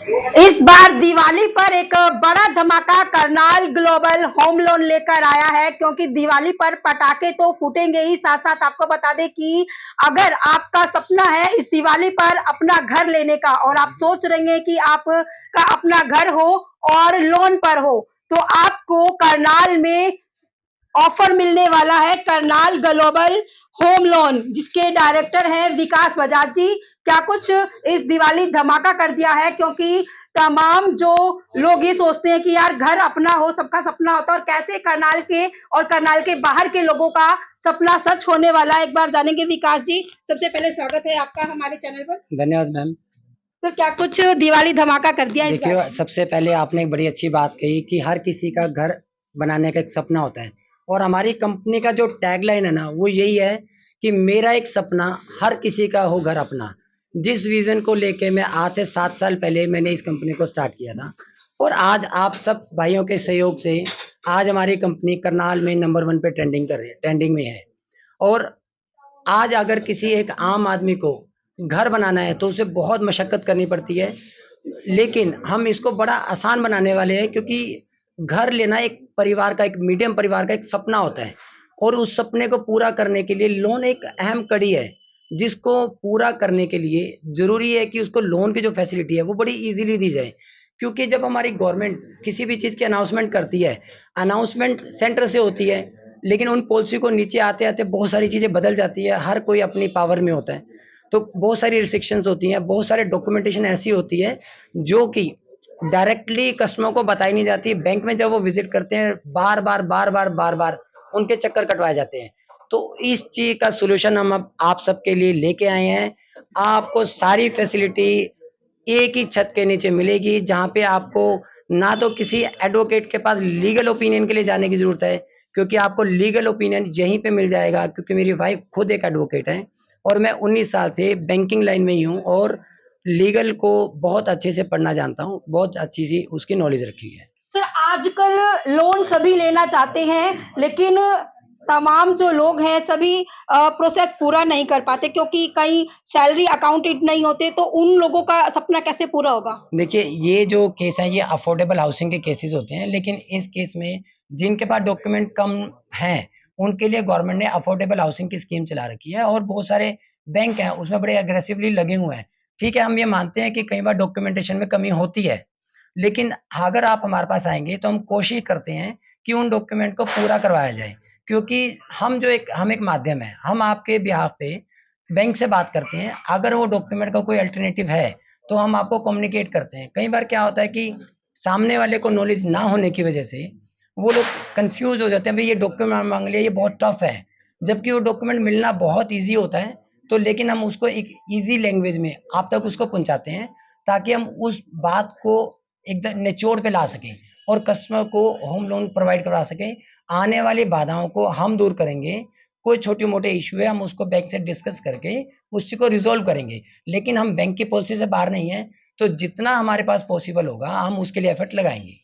इस बार दिवाली पर एक बड़ा धमाका करनाल ग्लोबल होम लोन लेकर आया है, क्योंकि दिवाली पर पटाखे तो फूटेंगे ही, साथ साथ आपको बता दें कि अगर आपका सपना है इस दिवाली पर अपना घर लेने का और आप सोच रहे हैं कि आपका अपना घर हो और लोन पर हो, तो आपको करनाल में ऑफर मिलने वाला है। करनाल ग्लोबल होम लोन, जिसके डायरेक्टर हैं विकास बजाज जी, क्या कुछ इस दिवाली धमाका कर दिया है, क्योंकि तमाम जो लोग ये सोचते हैं कि यार घर अपना हो, सबका सपना होता है, और कैसे करनाल के और करनाल के बाहर के लोगों का सपना सच होने वाला है। एक बार जानेंगे विकास जी, सबसे पहले स्वागत है आपका हमारे चैनल पर। धन्यवाद मैम। सर, क्या कुछ दिवाली धमाका कर दिया इस बार? देखिए, सबसे पहले आपने एक बड़ी अच्छी बात कही कि हर किसी का घर बनाने का एक सपना होता है, और हमारी कंपनी का जो टैगलाइन है ना, वो यही है कि मेरा एक सपना हर किसी का हो घर अपना। जिस विजन को लेके मैं आज से 7 साल पहले मैंने इस कंपनी को स्टार्ट किया था, और आज आप सब भाइयों के सहयोग से आज हमारी कंपनी करनाल में नंबर 1 पे ट्रेंडिंग में है। और आज अगर किसी एक आम आदमी को घर बनाना है तो उसे बहुत मशक्कत करनी पड़ती है, लेकिन हम इसको बड़ा आसान बनाने वाले हैं, क्योंकि घर लेना एक परिवार का, एक मीडियम परिवार का एक सपना होता है, और उस सपने को पूरा करने के लिए लोन एक अहम कड़ी है, जिसको पूरा करने के लिए जरूरी है कि उसको लोन की जो फैसिलिटी है वो बड़ी इजीली दी जाए। क्योंकि जब हमारी गवर्नमेंट किसी भी चीज़ की अनाउंसमेंट करती है, अनाउंसमेंट सेंटर से होती है, लेकिन उन पॉलिसी को नीचे आते आते बहुत सारी चीज़ें बदल जाती है, हर कोई अपनी पावर में होता है, तो बहुत सारी रिस्ट्रिक्शंस होती हैं, बहुत सारे डॉक्यूमेंटेशन ऐसी होती है जो कि डायरेक्टली कस्टमर को बताई नहीं जाती। बैंक में जब वो विजिट करते हैं, बार बार उनके चक्कर कटवाए जाते हैं। तो इस चीज का सोल्यूशन हम अब आप सबके लिए लेके आए हैं। आपको सारी फैसिलिटी एक ही छत के नीचे मिलेगी, जहाँ पे आपको ना तो किसी एडवोकेट के पास लीगल ओपिनियन के लिए जाने की जरूरत है, क्योंकि आपको लीगल ओपिनियन यहीं पे मिल जाएगा। क्योंकि मेरी वाइफ खुद एक एडवोकेट है, और मैं 19 साल से बैंकिंग लाइन में ही हूँ, और लीगल को बहुत अच्छे से पढ़ना जानता हूँ, बहुत अच्छी सी उसकी नॉलेज रखी है। सर, आजकल लोन सभी लेना चाहते हैं, लेकिन तमाम जो लोग हैं सभी प्रोसेस पूरा नहीं कर पाते, क्योंकि कई सैलरी अकाउंटेड नहीं होते, तो उन लोगों का सपना कैसे पूरा होगा? देखिए, ये जो केस है ये अफोर्डेबल हाउसिंग के केसेस होते हैं, लेकिन इस केस में जिनके पास डॉक्यूमेंट कम हैं, उनके लिए गवर्नमेंट ने अफोर्डेबल हाउसिंग की स्कीम चला रखी है, और बहुत सारे बैंक हैं उसमें बड़े अग्रेसिवली लगे हुए हैं। ठीक है, हम ये मानते हैं कि कई बार डॉक्यूमेंटेशन में कमी होती है, लेकिन अगर आप हमारे पास आएंगे तो हम कोशिश करते हैं कि उन डॉक्यूमेंट को पूरा करवाया जाए, क्योंकि हम एक माध्यम है, हम आपके बिहाफ पे बैंक से बात करते हैं। अगर वो डॉक्यूमेंट का कोई अल्टरनेटिव है तो हम आपको कम्युनिकेट करते हैं। कई बार क्या होता है कि सामने वाले को नॉलेज ना होने की वजह से वो लोग कंफ्यूज हो जाते हैं, भाई ये डॉक्यूमेंट मांग लिया, ये बहुत टफ है, जबकि वो डॉक्यूमेंट मिलना बहुत ईजी होता है। तो लेकिन हम उसको एक ईजी लैंग्वेज में आप तक उसको पहुंचाते हैं, ताकि हम उस बात को एकदम निचोड़ पे ला सकें, और कस्टमर को होम लोन प्रोवाइड करवा सकें। आने वाली बाधाओं को हम दूर करेंगे। कोई छोटी मोटे इशू है, हम उसको बैंक से डिस्कस करके उसी को रिजॉल्व करेंगे, लेकिन हम बैंक की पॉलिसी से बाहर नहीं है। तो जितना हमारे पास पॉसिबल होगा हम उसके लिए एफर्ट लगाएंगे।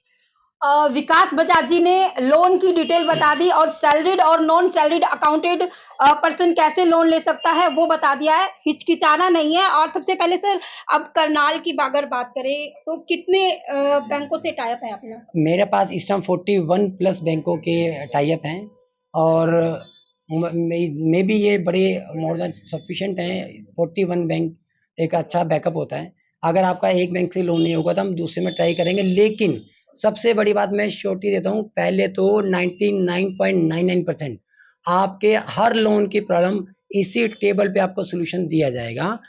विकास बजाज जी ने लोन की डिटेल बता दी, और सैलरीड और नॉन सैलरीड अकाउंटेड पर्सन कैसे लोन ले सकता है वो बता दिया है, हिचकिचाना नहीं है। और सबसे पहले सर, अब करनाल की अगर बात करें तो कितने बैंकों से टाई अप है अपना? मेरे पास इस टाइम 41 प्लस बैंकों के टाई अप हैं, और मे बी ये बड़े मोर देन सफिशिएंट हैं। 41 बैंक एक अच्छा बैकअप होता है। अगर आपका एक बैंक से लोन नहीं होगा तो हम दूसरे में ट्राई करेंगे, लेकिन सबसे बड़ी बात मैं श्योरिटी देता हूँ, पहले तो 99.99% आपके हर लोन की प्रॉब्लम इसी टेबल पे आपको सोल्यूशन दिया जाएगा।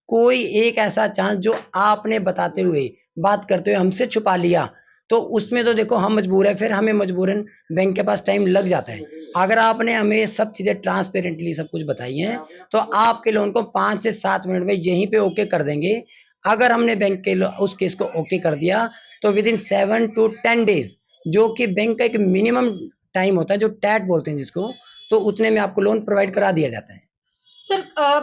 कोई एक ऐसा चांस जो आपने बताते हुए, बात करते हुए हमसे छुपा लिया, तो उसमें तो देखो हम मजबूर है, फिर हमें मजबूरन बैंक के पास टाइम लग जाता है। अगर आपने हमें सब चीज़ें ट्रांसपेरेंटली सब कुछ बताई हैं, तो आपके लोन को 5 से 7 मिनट में यहीं पे ओके कर देंगे। अगर हमने बैंक के उस केस को ओके कर दिया, तो विद इन 7 टू 10 डेज, जो कि बैंक का एक मिनिमम टाइम होता है, जो टैट बोलते हैं जिसको, तो उतने में आपको लोन प्रोवाइड करा दिया जाता है। सर,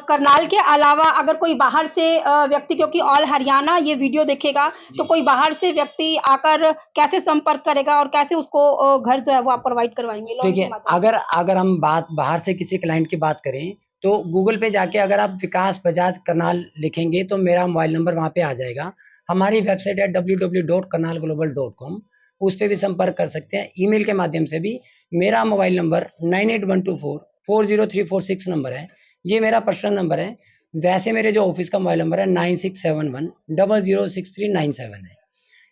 करनाल के अलावा अगर कोई बाहर से व्यक्ति, क्योंकि ऑल हरियाणा ये वीडियो देखेगा, तो कोई बाहर से व्यक्ति आकर कैसे संपर्क करेगा और कैसे उसको घर जो है वो आप प्रोवाइड करवाएंगे लोन के देखिए, माध्यम से? अगर अगर हम बात बाहर से किसी क्लाइंट की बात करें, तो गूगल पे जाके अगर आप विकास बजाज करनाल लिखेंगे तो मेरा मोबाइल नंबर वहाँ पे आ जाएगा। हमारी वेबसाइट है www.karnalglobal.com, उस पे भी संपर्क कर सकते हैं। ईमेल के माध्यम से भी। मेरा मोबाइल नंबर 9812440346 नंबर है, ये मेरा पर्सनल नंबर है। वैसे मेरे जो ऑफिस का मोबाइल नंबर है 9671006397 है।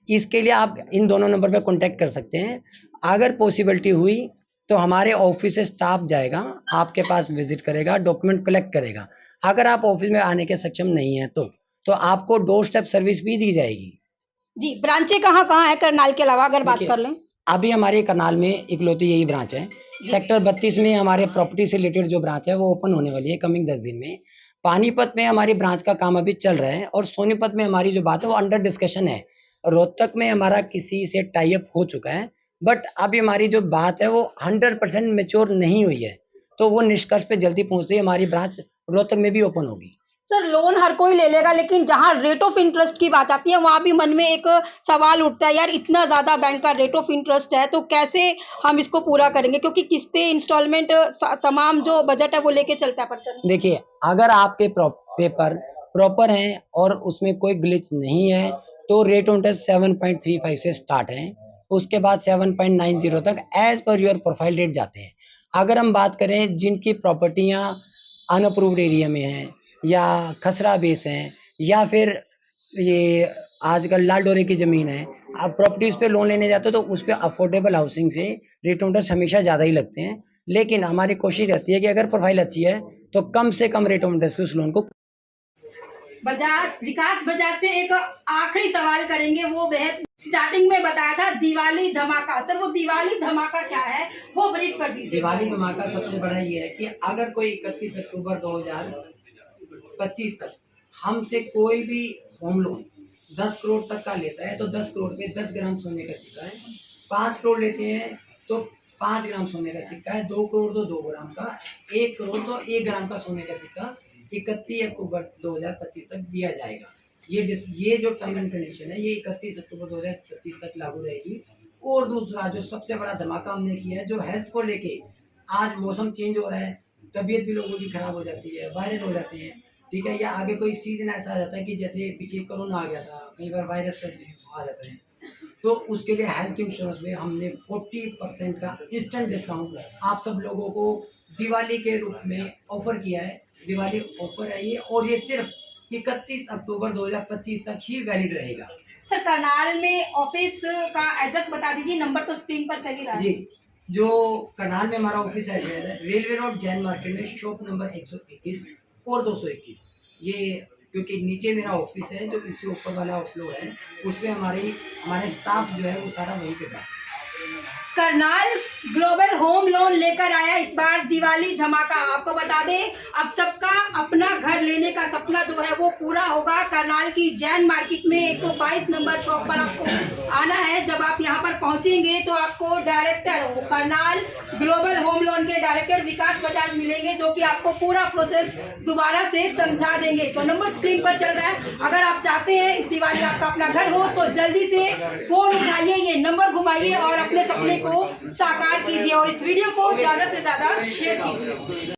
इसके लिए आप इन दोनों नंबर पे कांटेक्ट कर सकते हैं। अगर पॉसिबिलिटी हुई तो हमारे ऑफिस से स्टाफ जाएगा, आपके पास विजिट करेगा, डॉक्यूमेंट कलेक्ट करेगा। अगर आप ऑफिस में आने के सक्षम नहीं है तो आपको डोर स्टेप सर्विस भी दी जाएगी। जी, ब्रांचें कहाँ-कहाँ है करनाल के अलावा अगर बात देखिए, कर लें? अभी हमारे करनाल में इकलौती यही ब्रांच है। सेक्टर 32 में हमारे प्रॉपर्टी से रिलेटेड जो ब्रांच है वो ओपन होने वाली है कमिंग 10 दिन में। पानीपत में हमारी ब्रांच का काम अभी चल रहा है और सोनीपत में हमारी जो बात है वो अंडर डिस्कशन है। रोहतक में हमारा किसी से टाई अप हो चुका है, बट अभी हमारी जो बात है वो 100% मैच्योर नहीं हुई है, तो वो निष्कर्ष पे जल्दी पहुंचते ही हमारी ब्रांच रोहतक में भी ओपन होगी। सर, लोन हर कोई ले लेगा, लेकिन जहाँ रेट ऑफ इंटरेस्ट की बात आती है वहाँ भी मन में एक सवाल उठता है, यार इतना ज़्यादा बैंक का रेट ऑफ इंटरेस्ट है तो कैसे हम इसको पूरा करेंगे, क्योंकि किस्तें, इंस्टॉलमेंट तमाम जो बजट है वो लेके चलता है पर्सन। देखिए, अगर आपके पेपर प्रॉपर हैं और उसमें कोई ग्लिच नहीं है तो रेट ऑफ इंटरेस्ट 7.35 से स्टार्ट है, उसके बाद 7.90 तक as per your profile rate जाते हैं। अगर हम बात करें जिनकी प्रॉपर्टियां अनअप्रूव्ड एरिया में हैं या खसरा बेस हैं या फिर ये आजकल लाल डोरे की ज़मीन है, आप प्रॉपर्टीज़ पे लोन लेने जाते हो तो उस पे अफोर्डेबल हाउसिंग से रेट ऑफ इंटरेस्ट हमेशा ज़्यादा ही लगते हैं। लेकिन हमारी कोशिश रहती है कि अगर प्रोफाइल अच्छी है तो कम से कम रेट ऑफ इंटरेस्ट पे उस लोन को। विकास बजाज से एक आखिरी सवाल करेंगे, वो बेहद स्टार्टिंग में बताया था दिवाली धमाका। सर, वो दिवाली धमाका क्या है वो ब्रीफ कर दीजिए। दिवाली धमाका सबसे बड़ा ये है कि अगर कोई 31 अक्टूबर 2025 तक हमसे कोई भी होम लोन 10 करोड़ तक का लेता है तो 10 करोड़ पे 10 ग्राम सोने का सिक्का है, 5 करोड़ लेते हैं तो 5 ग्राम सोने का सिक्का है, 2 करोड़ तो 2 ग्राम का, 1 करोड़ तो 1 ग्राम का सोने का सिक्का 31 अक्टूबर 2025 तक दिया जाएगा। ये जो टर्म एंड कंडीशन है ये 31 अक्टूबर 2025 तक लागू रहेगी। और दूसरा जो सबसे बड़ा धमाका हमने किया है, जो हेल्थ को लेके, आज मौसम चेंज हो रहा है, तबीयत भी लोगों की खराब हो जाती है, वायरल हो जाते हैं, ठीक है, या आगे कोई सीजन ऐसा आ जाता है कि जैसे पीछे कोरोना आ गया था, कई बार वायरस का आ जाता है, तो उसके लिए हेल्थ इंश्योरेंस में हमने 40% का इंस्टेंट डिस्काउंट आप सब लोगों को दिवाली के रूप में ऑफर किया है। दिवाली ऑफर है ये, और ये सिर्फ 31 अक्टूबर 2025 तक ही वैलिड रहेगा। सर, करनाल में ऑफिस का एड्रेस बता दीजिए, नंबर तो स्क्रीन पर चल ही रहा है। जी, जो करनाल में हमारा ऑफिस एड्रेस है रेलवे रोड जैन मार्केट में, शॉप नंबर 121 और 221। ये क्योंकि नीचे मेरा ऑफिस है, जो इससे ऊपर वाला फ्लोर है उसमें हमारे स्टाफ जो है वो सारा वहीं पे बैठा है। करनाल ग्लोबल होम लोन लेकर आया इस बार दिवाली धमाका। आपको बता दें, अब सबका अपना घर लेने का सपना जो है वो पूरा होगा। करनाल की जैन मार्केट में 122 नंबर शॉप पर आपको आना है। जब आप यहां पर पहुंचेंगे तो आपको director, Karnal global home loan के डायरेक्टर विकास बजाज मिलेंगे, जो कि आपको पूरा प्रोसेस दोबारा से समझा देंगे। तो नंबर स्क्रीन पर चल रहा है। अगर आप चाहते हैं इस दिवाली आपका अपना घर हो तो जल्दी से फोन उठाइए, ये नंबर घुमाइए और अपने सपने को साकार कीजिए, और इस वीडियो को ज्यादा से ज्यादा शेयर कीजिए।